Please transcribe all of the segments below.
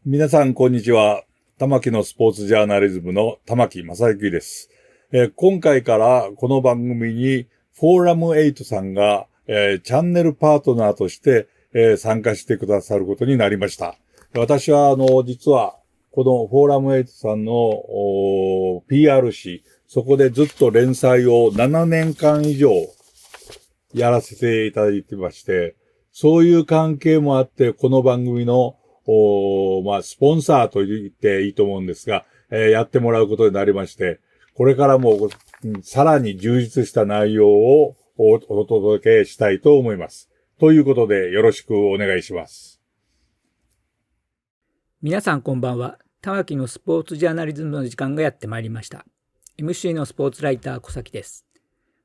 皆さん、こんにちは。玉木のスポーツジャーナリズムの玉木正幸です。今回からこの番組にフォーラム8さんが、チャンネルパートナーとして、参加してくださることになりました。私は、実は、このフォーラム8さんの PR 誌、そこでずっと連載を7年間以上やらせていただいてまして、そういう関係もあって、この番組のスポンサーと言っていいと思うんですが、やってもらうことになりまして、これからもさらに充実した内容をお届けしたいと思います。ということで、よろしくお願いします。皆さんこんばんは。玉木のスポーツジャーナリズムの時間がやってまいりました。MC のスポーツライター小崎です。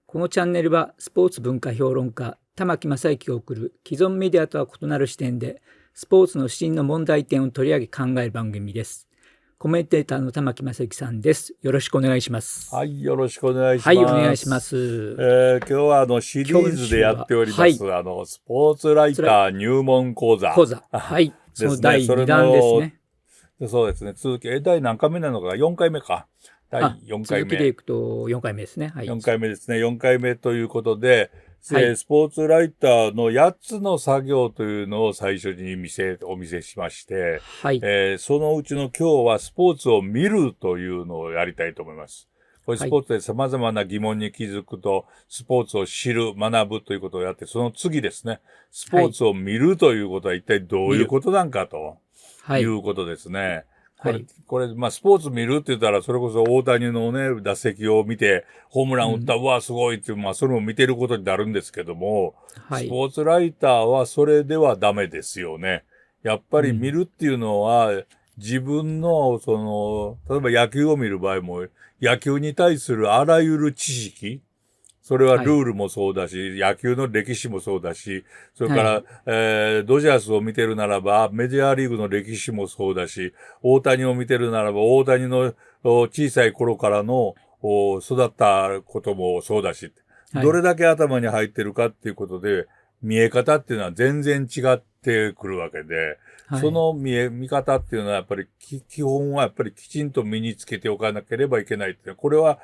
このチャンネルはスポーツ文化評論家玉木正幸が送る既存メディアとは異なる視点でスポーツの真の問題点を取り上げ考える番組です。コメンテーターの玉木正幸さんです。よろしくお願いします。はい、よろしくお願いします。はい、お願いします。今日はシリーズでやっております、はい、スポーツライター入門講座。はい、その第2弾ですね。そうですね。続き、第何回目なのか ?4 回目か。第4回目。続きでいくと4回目ですね。はい、4回目ですね。4回目ということで、はい、スポーツライターの8つの作業というのを最初にお見せしまして、はい、そのうちの今日はスポーツを見るというのをやりたいと思います。これスポーツで様々な疑問に気づくと、スポーツを知る、学ぶということをやって、その次ですね、スポーツを見るということは一体どういうことなんかということですね。これ、スポーツ見るって言ったら、それこそ大谷のね、打席を見て、ホームラン打った、うわ、すごいって、それも見てることになるんですけども、スポーツライターはそれではダメですよね。やっぱり見るっていうのは、自分の、例えば野球を見る場合も、野球に対するあらゆる知識、それはルールもそうだし、野球の歴史もそうだし、それから、ドジャースを見てるならば、メジャーリーグの歴史もそうだし、大谷を見てるならば、大谷の小さい頃からの育ったこともそうだし、どれだけ頭に入ってるかっていうことで、見え方っていうのは全然違ってくるわけで、その見方っていうのはやっぱり、基本はやっぱりきちんと身につけておかなければいけないっていう、これは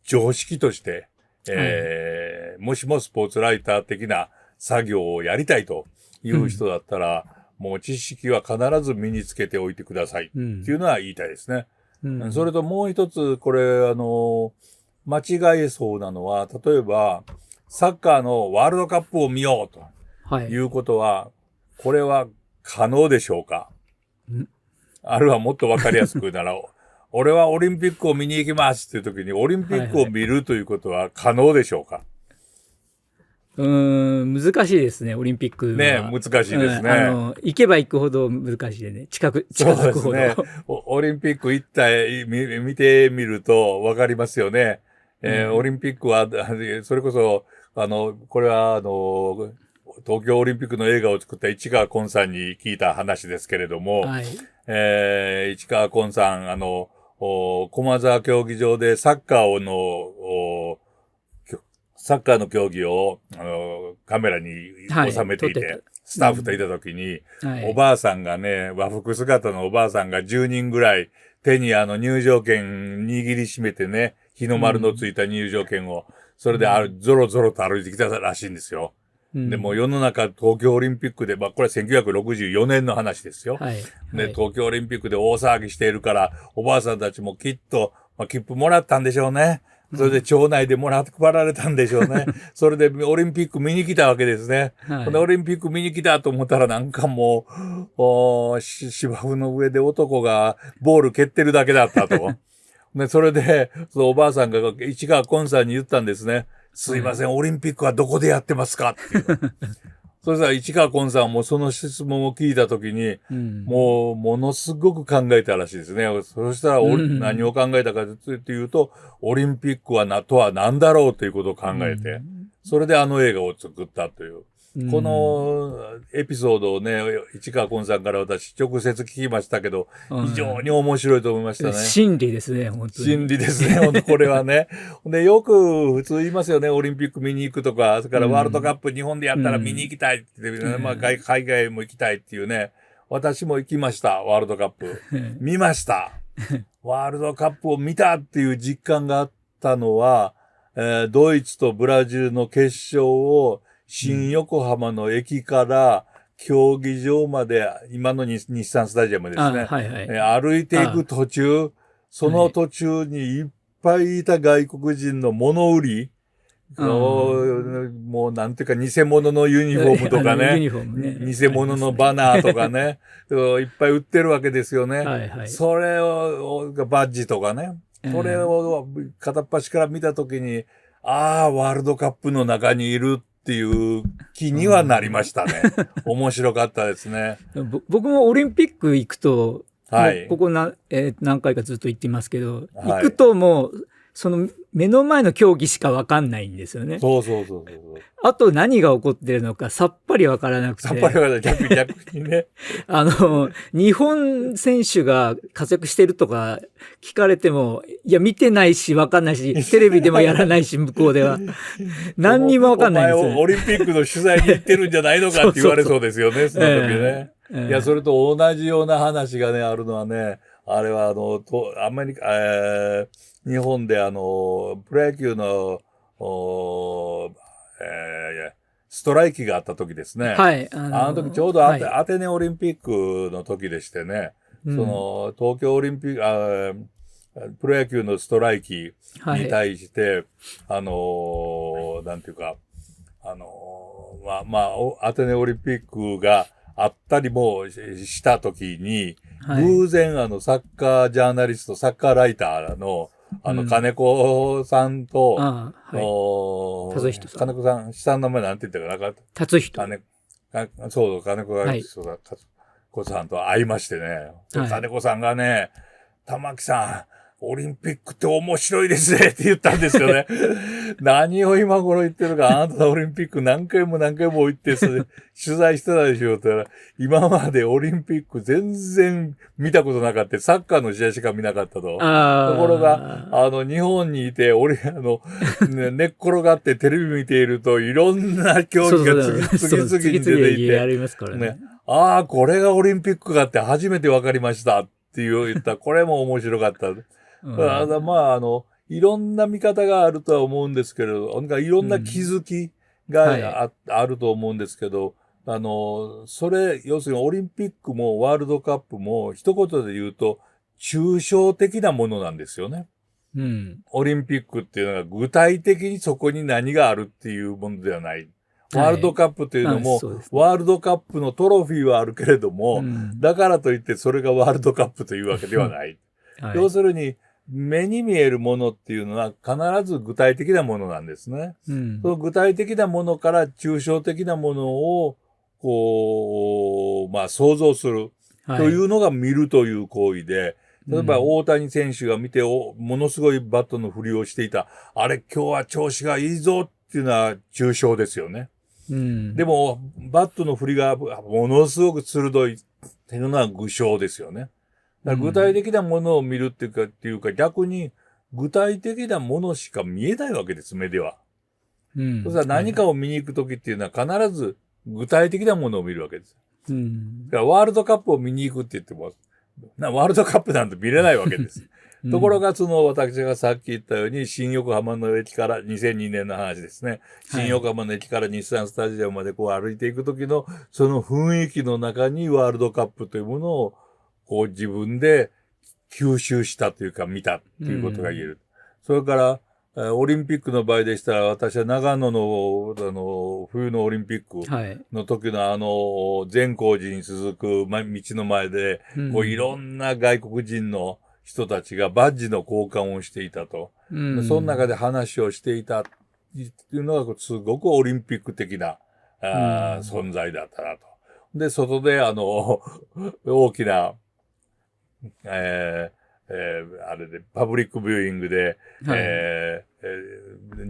常識として、もしもスポーツライター的な作業をやりたいという人だったら、もう知識は必ず身につけておいてくださいっていうのは言いたいですね。それともう一つ、これ、間違えそうなのは、例えば、サッカーのワールドカップを見ようということは、これは可能でしょうか？あるいはもっとわかりやすくなら、俺はオリンピックを見に行きますっていう時に、オリンピックを見るということは可能でしょうか？難しいですね、オリンピックは。ね、難しいですね。行けば行くほど難しいでね、近づくほど。そうですね。オリンピック行った見てみるとわかりますよね。オリンピックは、それこそ、これは、東京オリンピックの映画を作った市川崑さんに聞いた話ですけれども、市川崑さん、駒沢競技場でサッカーの競技を、カメラに収めていて、スタッフといたときに、おばあさんがね、和服姿のおばあさんが10人ぐらい、手に入場券握りしめてね、日の丸のついた入場券を、それでゾロゾロと歩いてきたらしいんですよ。でも世の中東京オリンピックで、これは1964年の話ですよ。で、東京オリンピックで大騒ぎしているから、おばあさんたちもきっと、切符もらったんでしょうね。それで町内で配られたんでしょうね。それでオリンピック見に来たわけですね。でオリンピック見に来たと思ったらなんかもう、芝生の上で男がボール蹴ってるだけだったと。で、それで、おばあさんが市川崑さんに言ったんですね。すいません、オリンピックはどこでやってますかっていう。そしたら市川崑さんもその質問を聞いたときに、もうものすごく考えたらしいですね。そしたら何を考えたかというと、オリンピックはとは何だろうということを考えて、それであの映画を作ったという。このエピソードをね、市川崑さんから私直接聞きましたけど、非常に面白いと思いましたね。真理ですね、本当に。真理ですね、本当これはね。で、よく普通言いますよね、オリンピック見に行くとか、それからワールドカップ日本でやったら見に行きたいって、海外も行きたいっていうね。私も行きました、ワールドカップ。見ました。ワールドカップを見たっていう実感があったのは、ドイツとブラジルの決勝を新横浜の駅から競技場まで、今の日産スタジアムですね、歩いていく途中、その途中にいっぱいいた外国人の物売り、もうなんていうか偽物のユニフォームとかね、偽物のバナーとかね、いっぱい売ってるわけですよね。それを、バッジとかね、それを片っ端から見たときに、ワールドカップの中にいるっていう気にはなりましたね。面白かったですね。僕もオリンピック行くと、ここ何回かずっと行ってますけど、行くともう、その目の前の競技しか分かんないんですよね。そう。あと何が起こってるのかさっぱり分からなくて。さっぱり分からない。逆にね。日本選手が活躍してるとか聞かれても、いや見てないし分かんないし、テレビでもやらないし、向こうでは。何にも分かんないですよ、ね。お前オリンピックの取材に行ってるんじゃないのかって言われそうですよね、その時ね。いや、それと同じような話がね、あるのはね、あれはアメリカ、日本でプロ野球の、ストライキがあった時ですね。あの時ちょうどアテネオリンピックの時でしてね、東京オリンピック、プロ野球のストライキに対して、なんていうか、アテネオリンピックがあったりもした時に、偶然サッカージャーナリスト、サッカーライターの、金子さんと、達人さん。金子さん、下の名前なんて言ったかな達人。そう、金子さんと会いましてね。金子さんがね、玉木さん、オリンピックって面白いですねって言ったんですよね。何を今頃言ってるか、あなたオリンピック何回も行って取材してたでしょって言ったら、今までオリンピック全然見たことなかった。サッカーの試合しか見なかったと。ところが、日本にいて、寝っ転がってテレビ見ていると、いろんな競技が次々に出ていて、これがオリンピックかって初めて分かりましたって言った。これも面白かった。いろんな見方があるとは思うんですけれど、いろんな気づきがあると思うんですけど、要するにオリンピックもワールドカップも一言で言うと、抽象的なものなんですよね。オリンピックっていうのが具体的にそこに何があるっていうものではない。ワールドカップというのも、ワールドカップのトロフィーはあるけれども、だからといってそれがワールドカップというわけではない。要するに、目に見えるものっていうのは必ず具体的なものなんですね。その具体的なものから抽象的なものを、想像するというのが見るという行為で、例えば大谷選手が見てものすごいバットの振りをしていた。あれ今日は調子がいいぞっていうのは抽象ですよね。でも、バットの振りがものすごく鋭いっていうのは具象ですよね。だから具体的なものを見るっていうか、逆に具体的なものしか見えないわけです、目では。そしたら何かを見に行くときっていうのは必ず具体的なものを見るわけです。だからワールドカップを見に行くって言っても、ワールドカップなんて見れないわけです。ところが、私がさっき言ったように、新横浜の駅から、2002年の話ですね。新横浜の駅から日産スタジアムまで歩いていくときの、その雰囲気の中にワールドカップというものを、自分で吸収したというか見たということが言える。それから、オリンピックの場合でしたら、私は長野の、冬のオリンピックの時の善光寺に続く道の前で、いろんな外国人の人たちがバッジの交換をしていたと。その中で話をしていたっていうのが、すごくオリンピック的な、存在だったなと。で、外で大きな、あれで、パブリックビューイングで、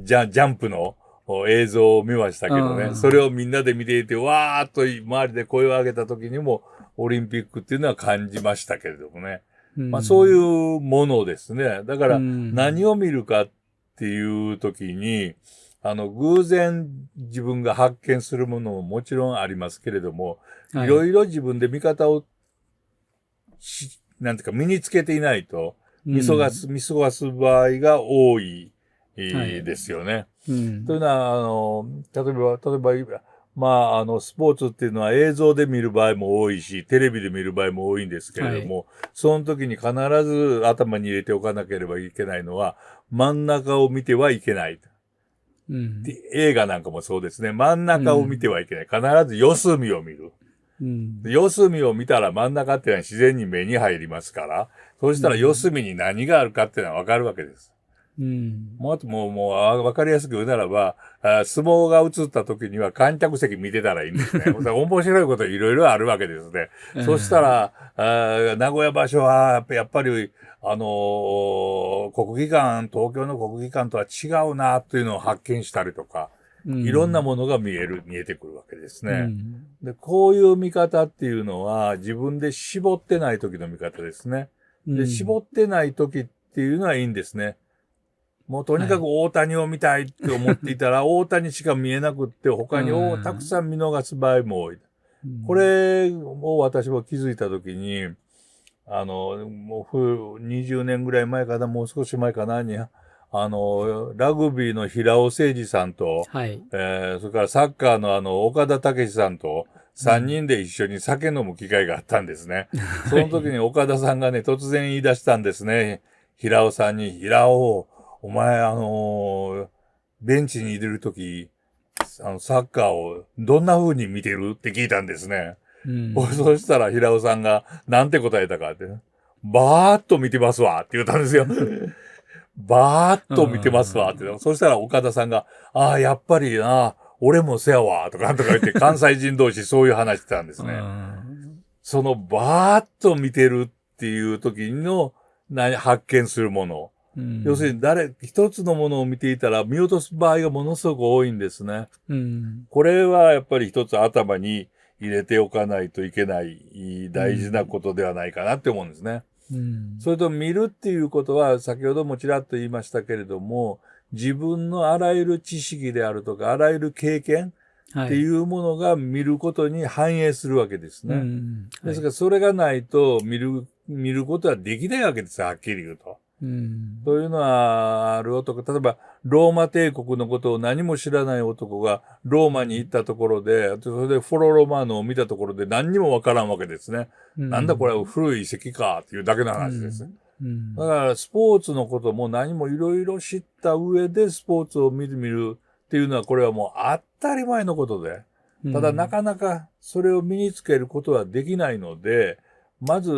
ジャンプの映像を見ましたけどね。それをみんなで見ていて、わーっと周りで声を上げた時にも、オリンピックっていうのは感じましたけれどもね。そういうものですね。だから、何を見るかっていう時に、偶然自分が発見するものももちろんありますけれども、いろいろ自分で見方をなんていうか身につけていないと、見過ごす場合が多い、ですよね。というのは、例えば、スポーツっていうのは映像で見る場合も多いし、テレビで見る場合も多いんですけれども、その時に必ず頭に入れておかなければいけないのは、真ん中を見てはいけない。映画なんかもそうですね。真ん中を見てはいけない。必ず四隅を見る。四隅を見たら真ん中っていうのは自然に目に入りますから、そうしたら四隅に何があるかっていうのはわかるわけです。もうわかりやすく言うならば、相撲が映った時には観客席見てたらいいんですね。面白いこといろいろあるわけですね。そしたら、名古屋場所はやっぱり、国技館、東京の国技館とは違うなというのを発見したりとか、いろんなものが見えてくるわけですね。で、こういう見方っていうのは自分で絞ってない時の見方ですね。で、絞ってない時っていうのはいいんですね。もうとにかく大谷を見たいって思っていたら、大谷しか見えなくって、他にたくさん見逃す場合も多い。これを私も気づいたときに、もう20年ぐらい前かな、もう少し前かなに、ラグビーの平尾誠二さんと、それからサッカーの岡田武史さんと、3人で一緒に酒飲む機会があったんですね。その時に岡田さんがね、突然言い出したんですね。平尾さんに、平尾、お前、ベンチに入れるとき、サッカーをどんな風に見てるって聞いたんですね。そしたら平尾さんが、なんて答えたかって、バーっと見てますわって言ったんですよ。バーっと見てますわって。そしたら岡田さんが、やっぱりな、俺もせやわ、とか言って、関西人同士そういう話してたんですね。そのバーっと見てるっていう時の発見するもの。要するに一つのものを見ていたら見落とす場合がものすごく多いんですね。これはやっぱり一つ頭に入れておかないといけない大事なことではないかなって思うんですね。それと見るっていうことは先ほどもちらっと言いましたけれども、自分のあらゆる知識であるとかあらゆる経験っていうものが見ることに反映するわけですね。ですからそれがないと見ることはできないわけですよ、はっきり言うと。というのは、ある男、例えば、ローマ帝国のことを何も知らない男が、ローマに行ったところで、それでフォロロマーノを見たところで何にもわからんわけですね。なんだこれは古い遺跡か、っていうだけの話です。だから、スポーツのことも何もいろいろ知った上でスポーツを見るっていうのは、これはもう当たり前のことで。ただ、なかなかそれを身につけることはできないので、まず、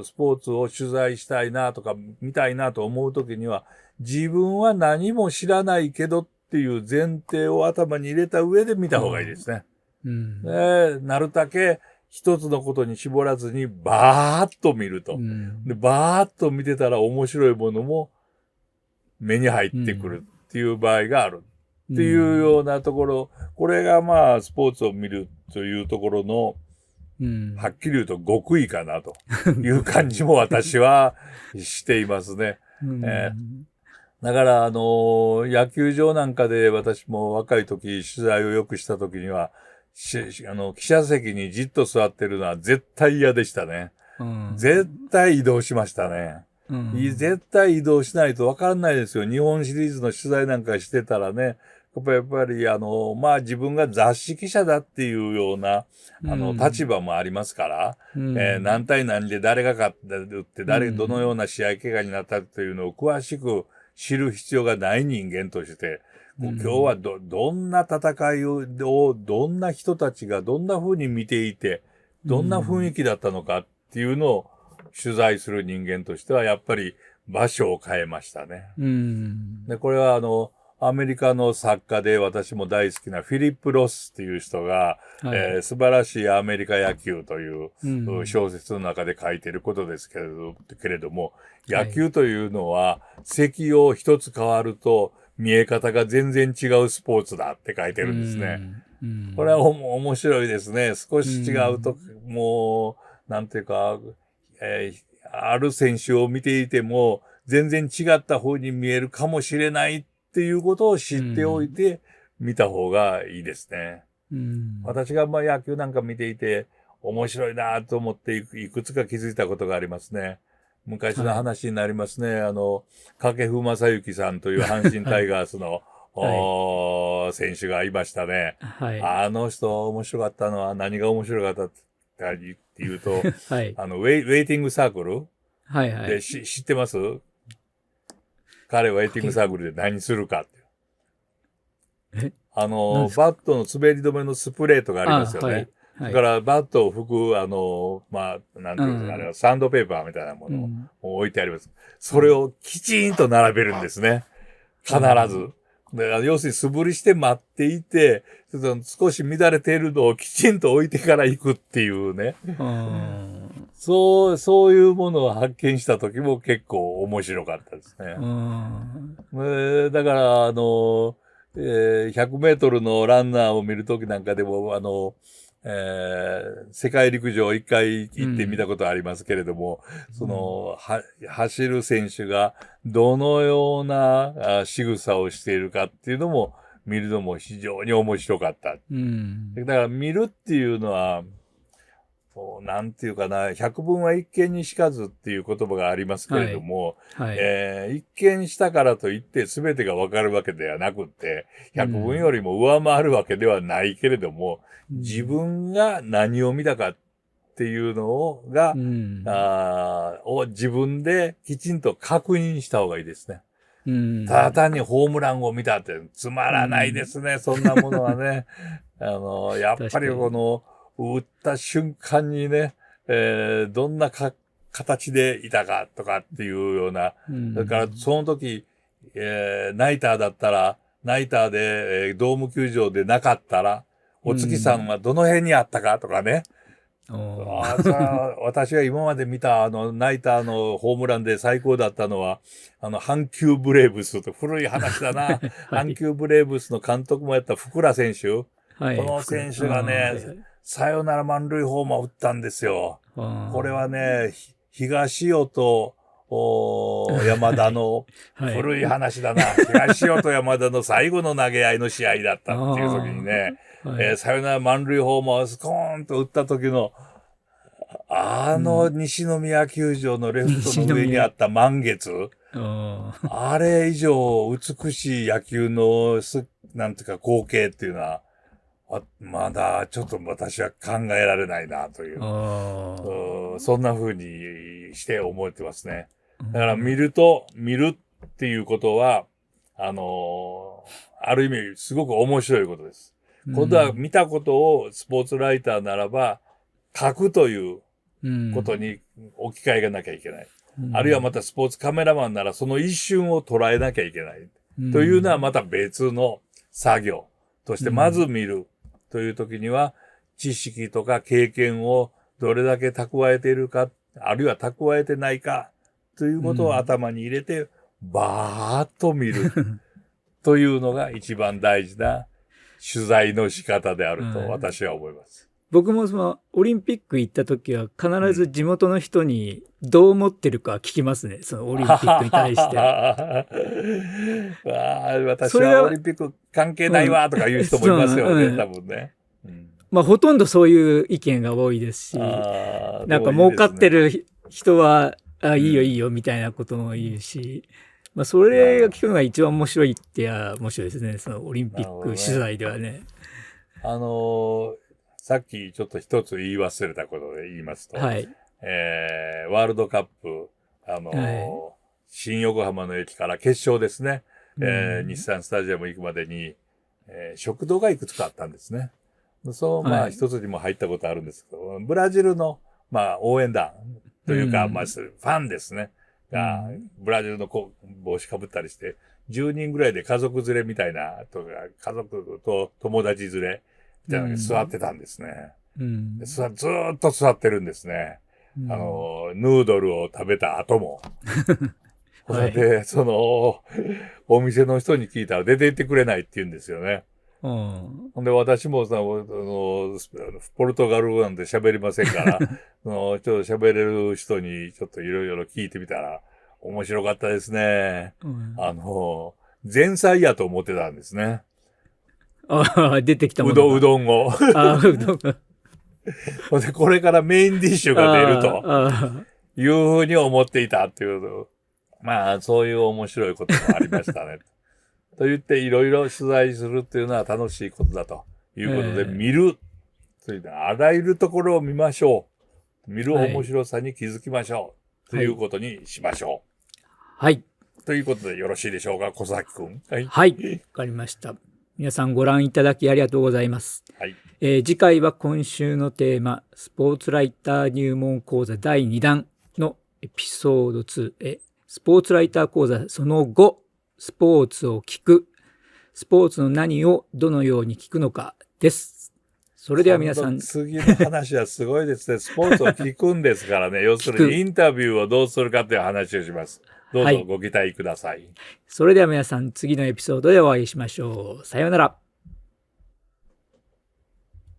スポーツを取材したいなとか、見たいなと思うときには、自分は何も知らないけどっていう前提を頭に入れた上で見た方がいいですね。なるだけ一つのことに絞らずに、バーッと見ると。でバーッと見てたら面白いものも目に入ってくるっていう場合がある。っていうようなところ、これがスポーツを見るというところの、はっきり言うと極意かなという感じも私はしていますね。だから、野球場なんかで私も若い時取材をよくした時には、記者席にじっと座ってるのは絶対嫌でしたね。絶対移動しましたね。絶対移動しないと分からないですよ。日本シリーズの取材なんかしてたらね、やっぱり自分が雑誌記者だっていうような、立場もありますから、何対何で誰が勝って、どのような試合結果になったというのを詳しく知る必要がない人間として、今日はどんな戦いを、どんな人たちがどんな風に見ていて、どんな雰囲気だったのかっていうのを取材する人間としては、やっぱり場所を変えましたね。で、これはアメリカの作家で私も大好きなフィリップ・ロスっていう人が、素晴らしいアメリカ野球という小説の中で書いていることですけれども、野球というのは席を一つ変わると見え方が全然違うスポーツだって書いてるんですね。これは面白いですね。少し違うと、もう、なんていうか、ある選手を見ていても全然違った方に見えるかもしれないっていうことを知っておいて見た方がいいですね。私が野球なんか見ていて面白いなと思っていくつか気づいたことがありますね。昔の話になりますね。掛布正幸さんという阪神タイガースの、選手がいましたね。はい。あの人面白かったのは何が面白かったかっていうと、はい。ウェイティングサークルはいはい。で知ってます？彼はウェイティングサークルで何するかって。バットの滑り止めのスプレートがありますよね。はい。だからバットを拭く、なんていうんですかね、サンドペーパーみたいなものを置いてあります。それをきちんと並べるんですね。必ず。で要するに素振りして待っていて、少し乱れているのをきちんと置いてから行くっていうね。そういうものを発見した時も結構面白かったですね。だから、100メートルのランナーを見るときなんかでも、世界陸上一回行ってみたことありますけれども、走る選手がどのような仕草をしているかっていうのも見るのも非常に面白かった。だから見るっていうのは、なんていうかな、百聞は一見にしかずっていう言葉がありますけれども、一見したからといって全てがわかるわけではなくって、百聞よりも上回るわけではないけれども、自分が何を見たかっていうのが、を自分できちんと確認した方がいいですね。ただ単にホームランを見たってつまらないですね、そんなものはね。やっぱり打った瞬間にね、どんな形でいたかとかっていうような、だからその時、ナイターだったら、ナイターで、ドーム球場でなかったら、お月さんはどの辺にあったかとかね。私が今まで見たナイターのホームランで最高だったのは、阪急ブレーブスと古い話だな。阪急ブレーブスの監督もやった福良選手。この選手がね、サヨナラ満塁ホームを打ったんですよ。これはね、東尾と山田の古い話だな。東尾と山田の最後の投げ合いの試合だったっていう時にね、サヨナラ満塁ホームをスコーンと打った時の、西宮球場のレフトの上にあった満月。あれ以上美しい野球の、なんていうか光景っていうのは、まだちょっと私は考えられないなという、そんな風にして思ってますね。だから見るっていうことは、ある意味すごく面白いことです。今度は見たことをスポーツライターならば書くということに置き換えがなきゃいけない。あるいはまたスポーツカメラマンならその一瞬を捉えなきゃいけない。というのはまた別の作業としてまず見る。という時には、知識とか経験をどれだけ蓄えているか、あるいは蓄えてないか、ということを頭に入れて、バーッと見る。というのが一番大事な取材の仕方であると私は思います。僕もオリンピック行った時は必ず地元の人にどう思ってるか聞きますね。そのオリンピックに対して。私はオリンピック関係ないわとか言う人もいますよね、多分ね。ほとんどそういう意見が多いですし、なんか儲かってる人は、いいよいいよみたいなことも言うし、それが聞くのが一番面白いって面白いですね。そのオリンピック取材ではね。さっきちょっと一つ言い忘れたことで言いますと、ワールドカップ、新横浜の駅から決勝ですね、日産スタジアム行くまでに、食堂がいくつかあったんですね。一つにも入ったことあるんですけど、ブラジルの、応援団というか、ファンですね。が、ブラジルの帽子かぶったりして、10人ぐらいで家族連れみたいな、とか、家族と友達連れ、みたいなのに座ってたんですね。ずーっと座ってるんですね。ヌードルを食べた後も。で、お店の人に聞いたら出て行ってくれないって言うんですよね。で、私もポルトガル語なんて喋りませんから、ちょっと喋れる人にちょっといろいろ聞いてみたら、面白かったですね。前菜やと思ってたんですね。出てきたものうどんを。うどん。で、これからメインディッシュが出るというふうに思っていたっていう。まあ、そういう面白いこともありましたね。と言って、いろいろ取材するっていうのは楽しいことだということで、見る。というあらゆるところを見ましょう。見る面白さに気づきましょう。ということにしましょう。はい。ということでよろしいでしょうか、小崎くん。はい。はい。わかりました。皆さんご覧いただきありがとうございます。はい。次回は今週のテーマ、スポーツライター入門講座第2弾のエピソード2、スポーツライター講座その5、スポーツを聞く、スポーツの何をどのように聞くのかです。それでは皆さん。次の話はすごいですね。スポーツを聞くんですからね。要するにインタビューをどうするかという話をします。どうぞご期待ください。それでは皆さん、次のエピソードでお会いしましょう。さようなら。